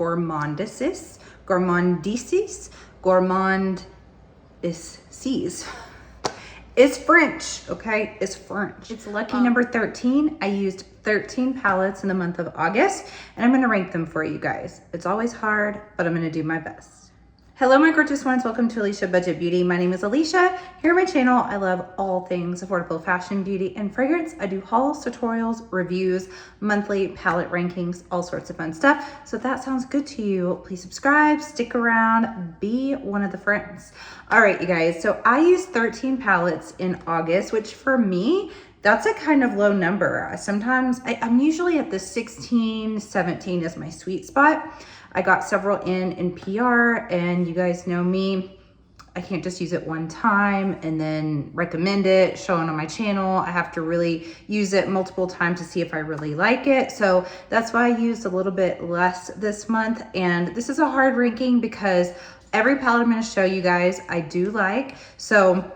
Gourmandises, Gourmand is C's. It's French, okay? It's French. It's lucky number 13. I used 13 palettes in the month of August, and I'm gonna rank them for you guys. It's always hard, but I'm gonna do my best. Hello, my gorgeous ones. Welcome to Aleisha Budget Beauty. My name is Aleisha. Here on my channel, I love all things affordable fashion, beauty, and fragrance. I do hauls, tutorials, reviews, monthly palette rankings, all sorts of fun stuff. So if that sounds good to you, please subscribe, stick around, be one of the friends. All right, you guys. So I used 13 palettes in August, which for me, that's a kind of low number. Sometimes I'm usually at the 16, 17 is my sweet spot. I got several in PR, and you guys know me. I can't just use it one time and then recommend it, show it on my channel. I have to really use it multiple times to see if I really like it. So that's why I used a little bit less this month. And this is a hard ranking because every palette I'm gonna show you guys, I do like. So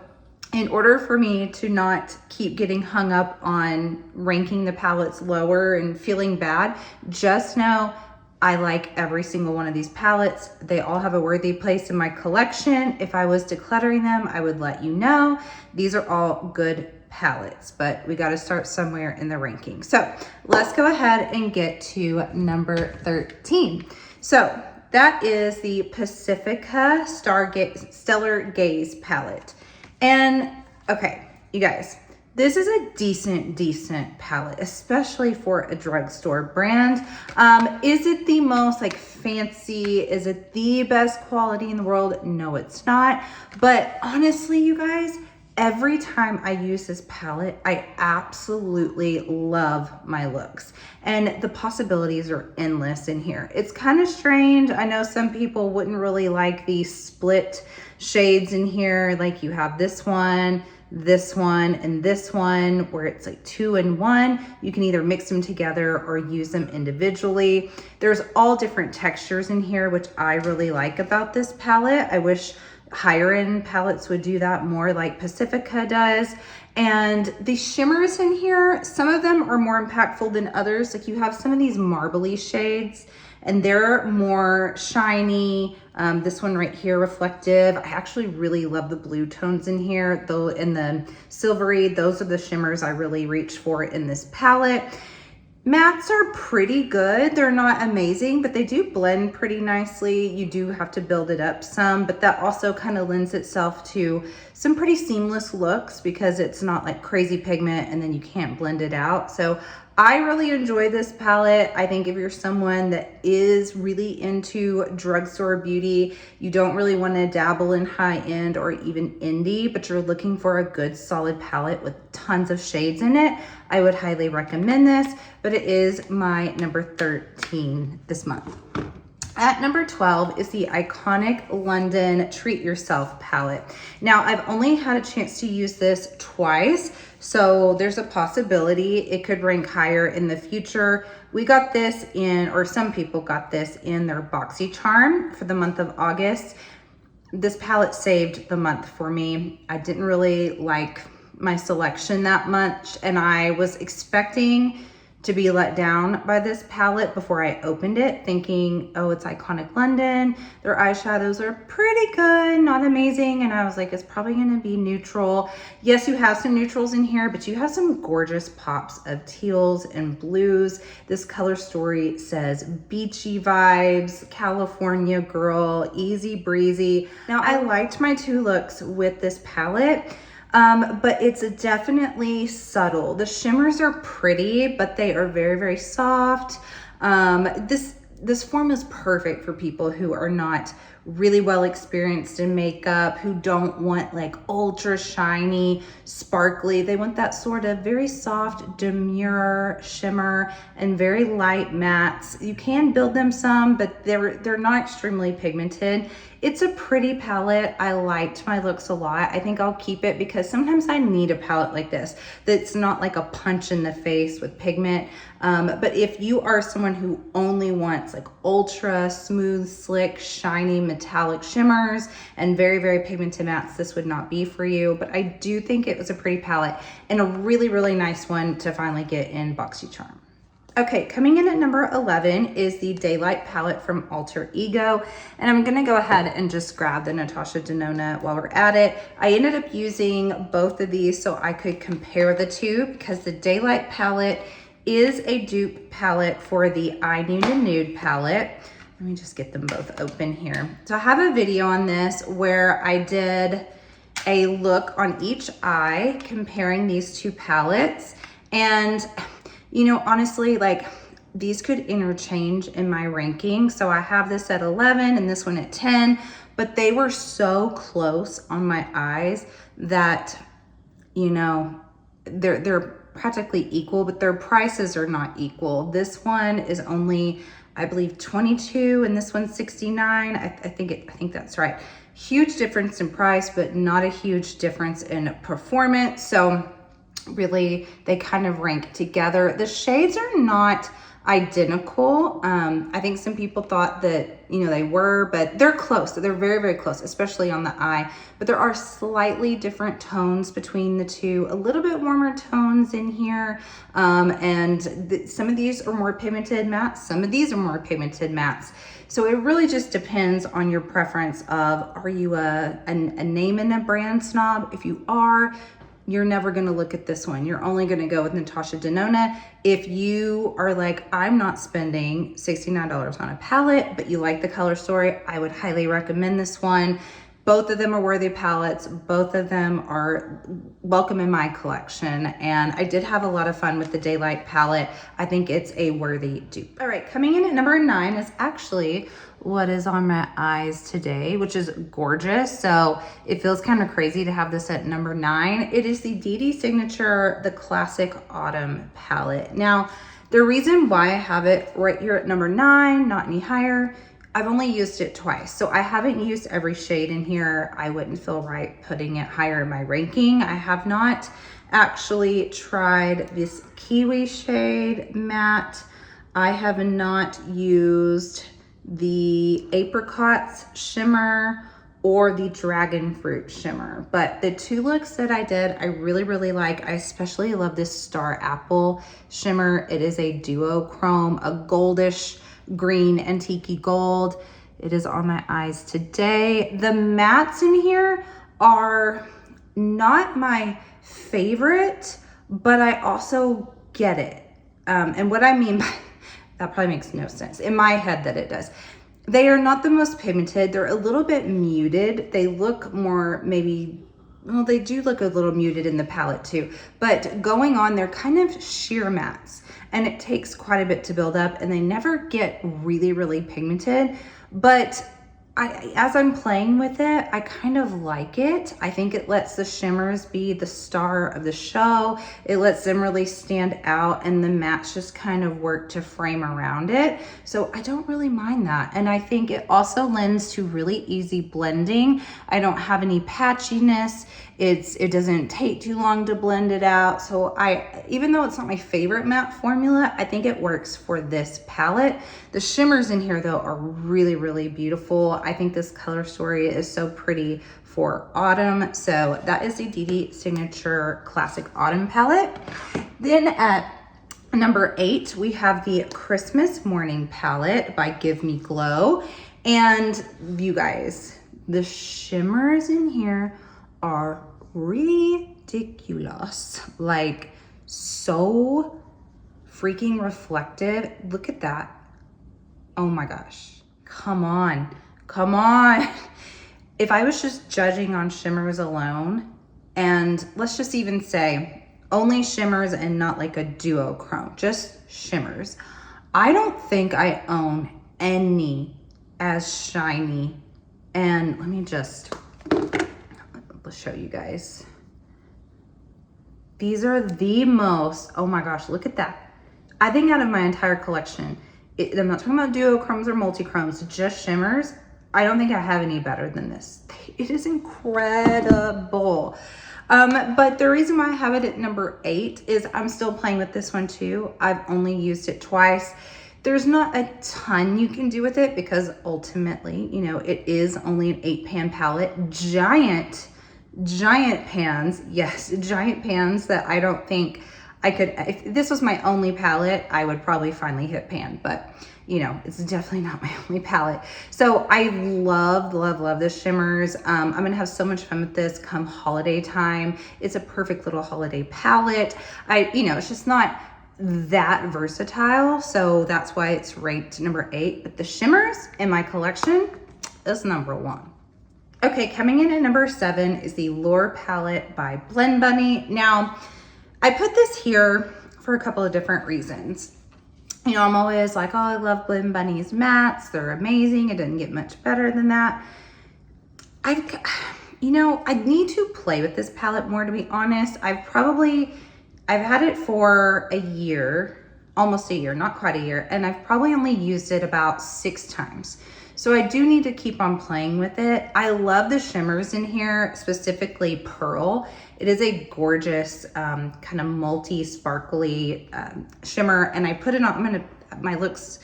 in order for me to not keep getting hung up on ranking the palettes lower and feeling bad, just know I like every single one of these palettes. They all have a worthy place in my collection. If I was decluttering them, I would let you know. These are all good palettes, but we got to start somewhere in the ranking. So let's go ahead and get to number 13. So that is the Pacifica Stellar Gaze palette. And okay, you guys, this is a decent palette, especially for a drugstore brand. Is it the most like fancy? Is it the best quality in the world? No, it's not. But honestly, you guys, every time I use this palette, I absolutely love my looks. And the possibilities are endless in here. It's kind of strange. I know some people wouldn't really like these split shades in here. Like you have this one, and this one, where it's like 2 in 1. You can either mix them together or use them individually. There's all different textures in here, which I really like about this palette. I wish higher end palettes would do that more like Pacifica does. And the shimmers in here, some of them are more impactful than others. Like you have some of these marbly shades and they're more shiny. This one right here, reflective. I actually really love the blue tones in here, though, and the silvery. Those are the shimmers I really reach for in this palette. Mattes are pretty good. They're not amazing, but they do blend pretty nicely. You do have to build it up some, but that also kind of lends itself to some pretty seamless looks because it's not like crazy pigment and then you can't blend it out. So I really enjoy this palette. I think if you're someone that is really into drugstore beauty, you don't really want to dabble in high end or even indie, but you're looking for a good solid palette with tons of shades in it, I would highly recommend this, but it is my number 13 this month. At number 12 is the iconic London Treat Yourself palette. Now, I've only had a chance to use this twice, so there's a possibility it could rank higher in the future. We got this in, or some people got this in their BoxyCharm for the month of August. This palette saved the month for me. I didn't really like my selection that much, and I was expecting to be let down by this palette before I opened it, thinking, oh, it's iconic London. Their eyeshadows are pretty good, not amazing. And I was like, it's probably gonna be neutral. Yes, you have some neutrals in here, but you have some gorgeous pops of teals and blues. This color story says beachy vibes, California girl, easy breezy. Now, I liked my 2 looks with this palette. But it's definitely subtle. The shimmers are pretty, but they are very, very soft. This form is perfect for people who are not really well experienced in makeup, who don't want like ultra shiny, sparkly. They want that sort of very soft, demure shimmer and very light mattes. You can build them some, but they're not extremely pigmented. It's a pretty palette. I liked my looks a lot. I think I'll keep it because sometimes I need a palette like this that's not like a punch in the face with pigment. But if you are someone who only wants like ultra smooth, slick, shiny, metallic shimmers and very, very pigmented mattes, this would not be for you. But I do think it was a pretty palette and a really, really nice one to finally get in BoxyCharm. Okay, coming in at number 11 is the Daylight palette from Alter Ego. And I'm gonna go ahead and just grab the Natasha Denona while we're at it. I ended up using both of these so I could compare the two, because the Daylight palette is a dupe palette for the I Nude and Nude palette. Let me just get them both open here. So I have a video on this where I did a look on each eye comparing these two palettes. And you know, honestly, like these could interchange in my ranking. So I have this at 11 and this one at 10, but they were so close on my eyes that, you know, they're practically equal, but their prices are not equal. This one is only, I believe, 22 and this one's 69. I think that's right. Huge difference in price, but not a huge difference in performance. So really, they kind of rank together. The shades are not identical. I think some people thought that, you know, they were, but they're close. They're very, very close, especially on the eye. But there are slightly different tones between the two, a little bit warmer tones in here. And some of these are more pigmented mattes. Some of these are more pigmented mattes. So it really just depends on your preference of, are you a name and a brand snob? If you are, you're never gonna look at this one. You're only gonna go with Natasha Denona. If you are like, I'm not spending $69 on a palette, but you like the color story, I would highly recommend this one. Both of them are worthy palettes. Both of them are welcome in my collection. And I did have a lot of fun with the Daylight palette. I think it's a worthy dupe. All right, coming in at number 9 is actually what is on my eyes today, which is gorgeous. So it feels kind of crazy to have this at number 9. It is the DD Signature, the Classic Autumn palette. Now, the reason why I have it right here at number 9, not any higher, I've only used it twice. So I haven't used every shade in here. I wouldn't feel right putting it higher in my ranking. I have not actually tried this Kiwi shade matte. I have not used the Apricots shimmer or the Dragon Fruit shimmer. But the two looks that I did, I really, really like. I especially love this Star Apple shimmer. It is a duochrome, a goldish green antique gold. It is on my eyes today. The mattes in here are not my favorite, but I also get it. And what I mean by that probably makes no sense in my head that it does. They are not the most pigmented. They're a little bit muted. They look more maybe, well, they do look a little muted in the palette too, but going on, they're kind of sheer mattes. And it takes quite a bit to build up, and they never get really, really pigmented. But as I'm playing with it, I kind of like it. I think it lets the shimmers be the star of the show. It lets them really stand out, and the mattes just kind of work to frame around it. So I don't really mind that. And I think it also lends to really easy blending. I don't have any patchiness. It doesn't take too long to blend it out. So even though it's not my favorite matte formula, I think it works for this palette. The shimmers in here though are really, really beautiful. I think this color story is so pretty for autumn. So that is the DD Signature Classic Autumn palette. Then at number 8, we have the Christmas Morning palette by Give Me Glow. And you guys, the shimmers in here are ridiculous, like so freaking reflective. Look at that. Oh my gosh, come on. If I was just judging on shimmers alone, and let's just even say only shimmers and not like a duochrome, just shimmers, I don't think I own any as shiny. And let me just show you guys. These are the most, oh my gosh, look at that. I think out of my entire collection, I'm not talking about duochromes or multichromes, just shimmers. I don't think I have any better than this. It is incredible. But the reason why I have it at number 8 is I'm still playing with this one too. I've only used it twice. There's not a ton you can do with it because ultimately, you know, it is only an 8-pan palette. Giant pans. Yes, giant pans that I don't think I could, if this was my only palette, I would probably finally hit pan, but you know, it's definitely not my only palette. So I love, love, love the shimmers. I'm gonna have so much fun with this come holiday time. It's a perfect little holiday palette. You know, it's just not that versatile. So that's why it's ranked number 8, but the shimmers in my collection is number 1. Okay, coming in at number 7 is the Lure palette by Blend Bunny. Now, I put this here for a couple of different reasons. You know, I'm always like, oh, I love Blend Bunny's mattes. They're amazing. It doesn't get much better than that. You know, I need to play with this palette more, to be honest. I've had it for a year, almost a year, not quite a year. And I've probably only used it about 6 times. So I do need to keep on playing with it. I love the shimmers in here, specifically Pearl. It is a gorgeous kind of multi-sparkly shimmer, and I put it on, my looks,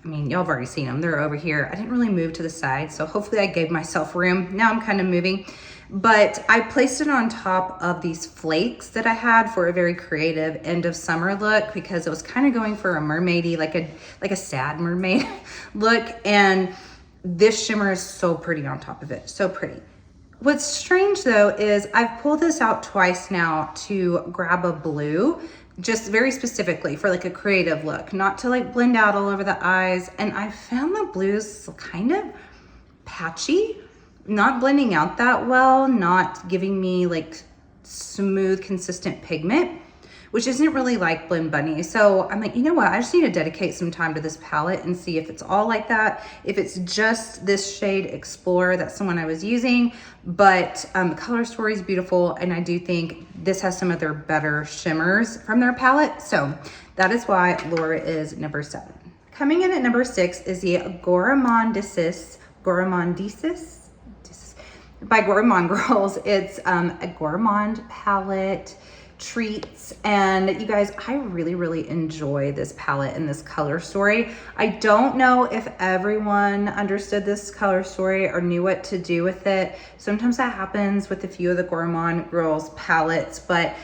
I mean, y'all have already seen them. They're over here. I didn't really move to the side, so hopefully I gave myself room. Now I'm kind of moving, but I placed it on top of these flakes that I had for a very creative end of summer look, because it was kind of going for a mermaidy, like a sad mermaid look, and this shimmer is so pretty on top of it, so pretty. What's strange though is I've pulled this out twice now to grab a blue, just very specifically for like a creative look, not to like blend out all over the eyes. And I found the blues kind of patchy, not blending out that well, not giving me like smooth, consistent pigment, which isn't really like Blend Bunny. So I'm like, you know what? I just need to dedicate some time to this palette and see if it's all like that. If it's just this shade Explorer, that's the one I was using. But the color story is beautiful. And I do think this has some of their better shimmers from their palette. So that is why Lure is number 7. Coming in at number 6 is the Gormandisis by Gormand Girls. It's a Gormand palette, treats, and you guys, I really, really enjoy this palette and this color story. I don't know if everyone understood this color story or knew what to do with it. Sometimes that happens with a few of the Gormand Girls palettes, but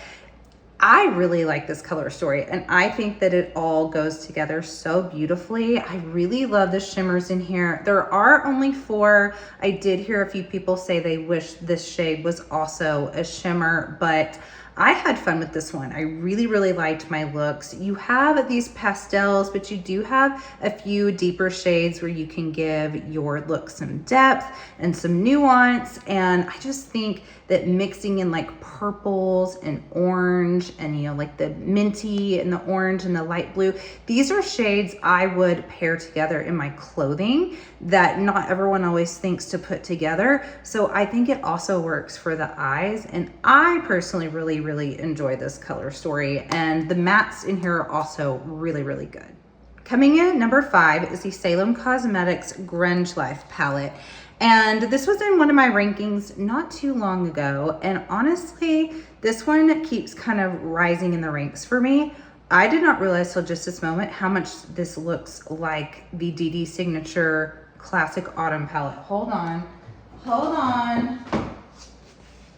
I really like this color story, and I think that it all goes together so beautifully. I really love the shimmers in here. There are only 4. I did hear a few people say they wish this shade was also a shimmer, but I had fun with this one. I really, really liked my looks. You have these pastels, but you do have a few deeper shades where you can give your look some depth and some nuance. And I just think that mixing in like purples and orange and, you know, like the minty and the orange and the light blue, these are shades I would pair together in my clothing that not everyone always thinks to put together. So I think it also works for the eyes. And I personally really, really enjoy this color story. And the mattes in here are also really, really good. Coming in at number 5 is the Salem Cosmetics Grunge Life palette. And this was in one of my rankings not too long ago. And honestly, this one keeps kind of rising in the ranks for me. I did not realize till just this moment how much this looks like the DD Signature Classic Autumn palette. Hold on.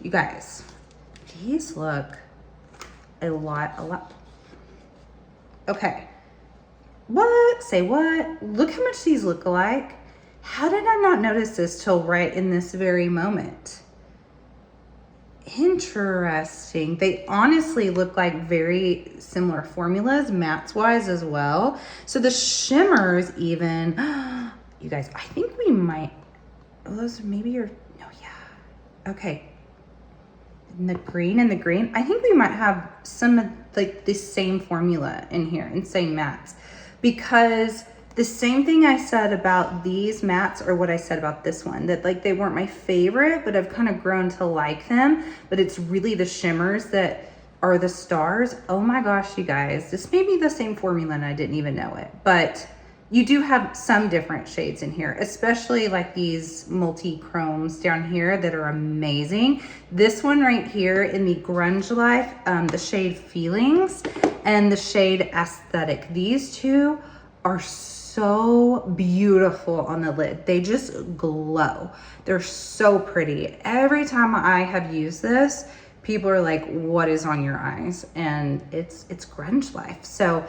You guys, these look a lot. Okay. What? Say what? Look how much these look alike. How did I not notice this till right in this very moment? Interesting. They honestly look like very similar formulas, mattes wise as well. So the shimmers even, you guys, I think we might, those maybe are, no, yeah. Okay. And the green, I think we might have some of like the same formula in here and same mattes, because the same thing I said about these mattes or what I said about this one, that like they weren't my favorite, but I've kind of grown to like them, but it's really the shimmers that are the stars. Oh my gosh, you guys, this may be the same formula and I didn't even know it, but you do have some different shades in here, especially like these multi-chromes down here that are amazing. This one right here in the Grunge Life, the shade Feelings and the shade Aesthetic. These two are so beautiful on the lid. They just glow. They're so pretty. Every time I have used this, people are like, what is on your eyes? And it's grunge life. So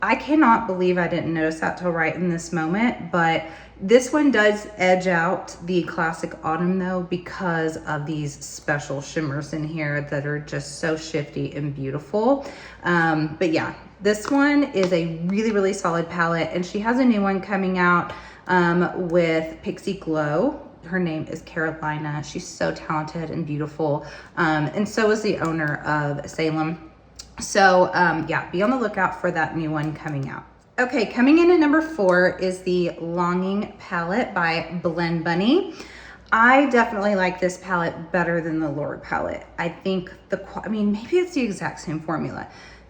I cannot believe I didn't notice that till right in this moment, but this one does edge out the classic autumn though, because of these special shimmers in here that are just so shifty and beautiful. But yeah, this one is a really, really solid palette, and she has a new one coming out with Pixie Glow. Her name is Carolina. She's so talented and beautiful. And so is the owner of Salem. So yeah, be on the lookout for that new one coming out. Okay, coming in at number 4 is the Longing palette by Blend Bunny. I definitely like this palette better than the Lure palette. I think I mean, maybe it's the exact same formula.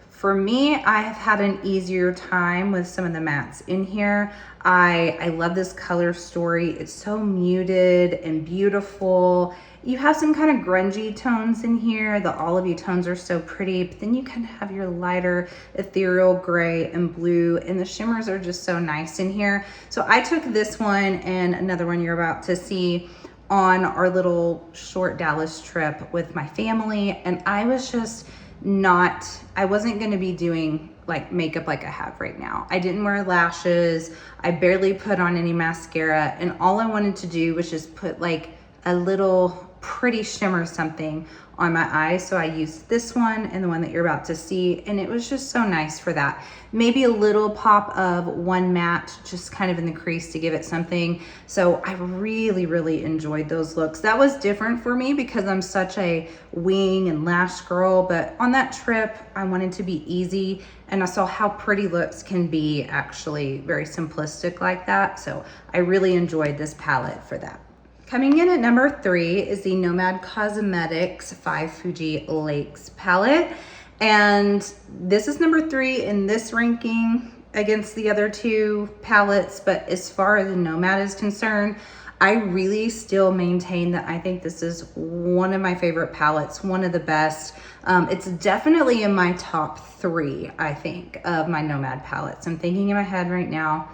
For me, I have had an easier time with some of the mattes in here. I love this color story. It's so muted and beautiful. You have some kind of grungy tones in here. The olivey tones are so pretty, but then you kind of have your lighter ethereal gray and blue, and the shimmers are just so nice in here. So I took this one and another one you're about to see on our little short Dallas trip with my family, and I was just I wasn't going to be doing like makeup like I have right now. I didn't wear lashes. I barely put on any mascara, and all I wanted to do was just put like a little pretty shimmer something on my eyes. So I used this one and the one that you're about to see, and it was just so nice for that. Maybe a little pop of one matte just kind of in the crease to give it something. So I really, really enjoyed those looks. That was different for me because I'm such a wing and lash girl, but on that trip I wanted to be easy, and I saw how pretty looks can be actually very simplistic like that. So I really enjoyed this palette for that. Coming in at number 3 is the Nomad Cosmetics 5 Fuji Lakes palette. And this is number 3 in this ranking against the other 2 palettes. But as far as the Nomad is concerned, I really still maintain that I think this is one of my favorite palettes, one of the best. It's definitely in my top 3, I think, of my Nomad palettes. I'm thinking in my head right now,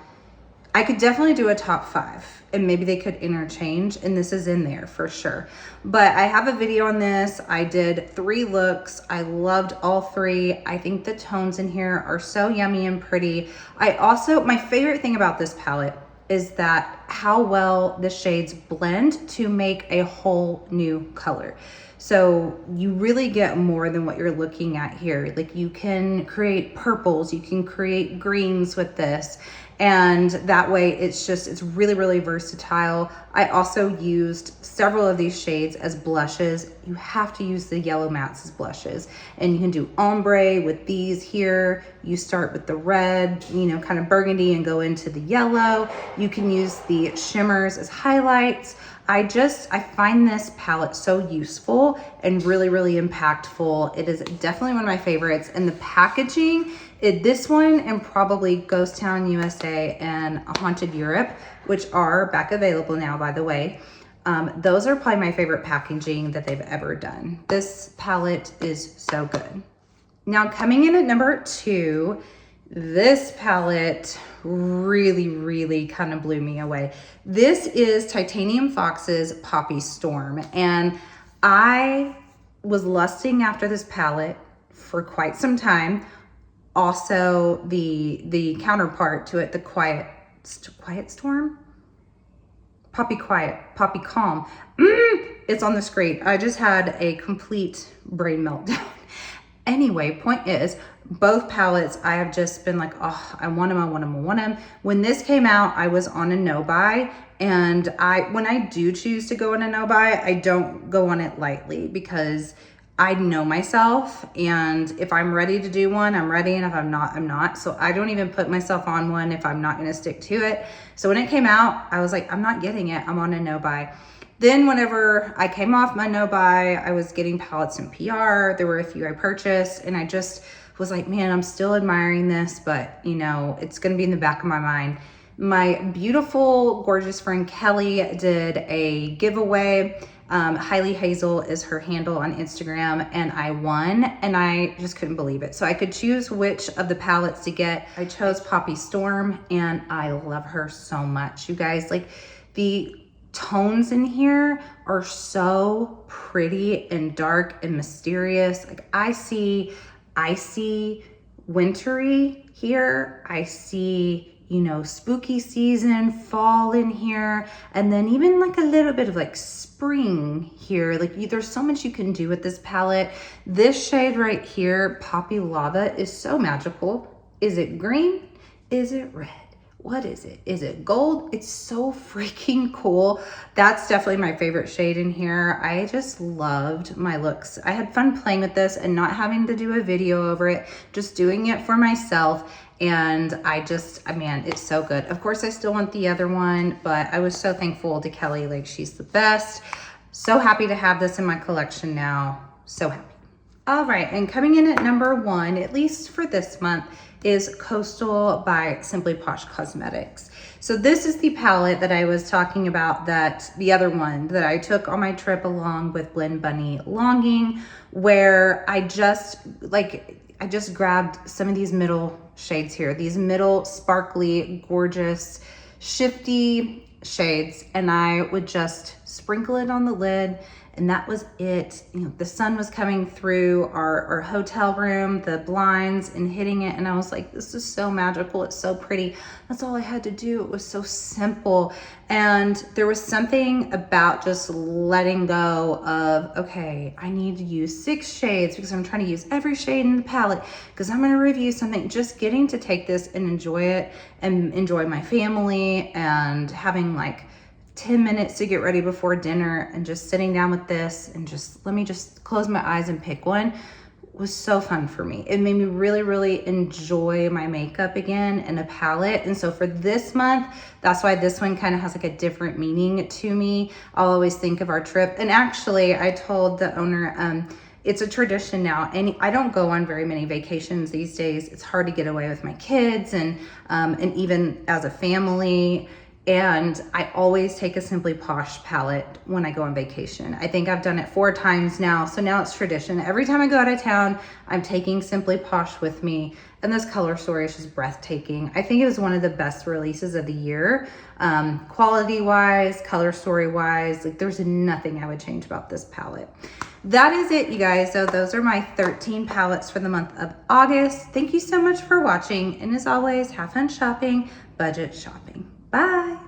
I could definitely do a top 5, and maybe they could interchange, and this is in there for sure. But I have a video on this. I did 3 looks. I loved all 3. I think the tones in here are so yummy and pretty. My favorite thing about this palette is that how well the shades blend to make a whole new color. So you really get more than what you're looking at here. Like, you can create purples, you can create greens with this. And that way it's really, really versatile. I also used several of these shades as blushes. You have to use the yellow mattes as blushes. And you can do ombre with these here. You start with the red, you know, kind of burgundy, and go into the yellow. You can use the shimmers as highlights. I find this palette so useful and really, really impactful. It is definitely one of my favorites. And the packaging, this one and probably Ghost Town USA and Haunted Europe, which are back available now, by the way. Those are probably my favorite packaging that they've ever done. This palette is so good. Now, coming in at number 2, this palette really, really kind of blew me away. This is Titanium Fox's Poppy Storm, and I was lusting after this palette for quite some time. Also, the counterpart to it, the Quiet Storm? Poppy Quiet, Poppy Calm. It's on the screen. I just had a complete brain meltdown. Anyway, point is, both palettes, I have just been like, oh, I want them, I want them, I want them. When this came out, I was on a no buy. And when I do choose to go on a no buy, I don't go on it lightly, because I know myself. And if I'm ready to do one, I'm ready. And if I'm not, I'm not. So I don't even put myself on one if I'm not going to stick to it. So when it came out, I was like, I'm not getting it. I'm on a no buy. Then whenever I came off my no buy, I was getting palettes in PR. There were a few I purchased, and I just was like, man, I'm still admiring this, but you know, it's going to be in the back of my mind. My beautiful, gorgeous friend Kelly did a giveaway. Highly Hazel is her handle on Instagram, and I won, and I just couldn't believe it. So I could choose which of the palettes to get. I chose Poppy Storm, and I love her so much. You guys, like, the tones in here are so pretty and dark and mysterious. Like I see icy, wintry here. I see, you know, spooky season, fall in here, and then even like a little bit of like spring here. Like there's so much you can do with this palette. This shade right here, Poppy Lava, is so magical. Is it green? Is it red? What is it? Is it gold? It's so freaking cool. That's definitely my favorite shade in here. I just loved my looks. I had fun playing with this and not having to do a video over it, just doing it for myself. And man, it's so good. Of course, I still want the other one, but I was so thankful to Kelly. Like, she's the best. So happy to have this in my collection now. So happy. All right, and coming in at number 1, at least for this month, is Coastal by Simply Posh Cosmetics. So this is the palette that I was talking about, that the other one that I took on my trip along with Blend Bunny Longing, where I just grabbed some of these middle shades here, these middle sparkly, gorgeous, shifty shades, and I would just sprinkle it on the lid. And that was it. You know, the sun was coming through our hotel room, the blinds, and hitting it. And I was like, this is so magical. It's so pretty. That's all I had to do. It was so simple. And there was something about just letting go of, okay, I need to use 6 shades because I'm trying to use every shade in the palette because I'm going to review something. Just getting to take this and enjoy it and enjoy my family, and having like 10 minutes to get ready before dinner and just sitting down with this and just let me just close my eyes and pick one was so fun for me. It made me really, really enjoy my makeup again and a palette. And so for this month, that's why this one kind of has like a different meaning to me. I'll always think of our trip. And actually, I told the owner, it's a tradition now, and I don't go on very many vacations these days. It's hard to get away with my kids and even as a family. And I always take a Simply Posh palette when I go on vacation. I think I've done it 4 times now, so now it's tradition. Every time I go out of town, I'm taking Simply Posh with me. And this color story is just breathtaking. I think it was one of the best releases of the year. Quality-wise, color story-wise, like there's nothing I would change about this palette. That is it, you guys. So those are my 13 palettes for the month of August. Thank you so much for watching. And as always, have fun shopping, budget shopping. Bye.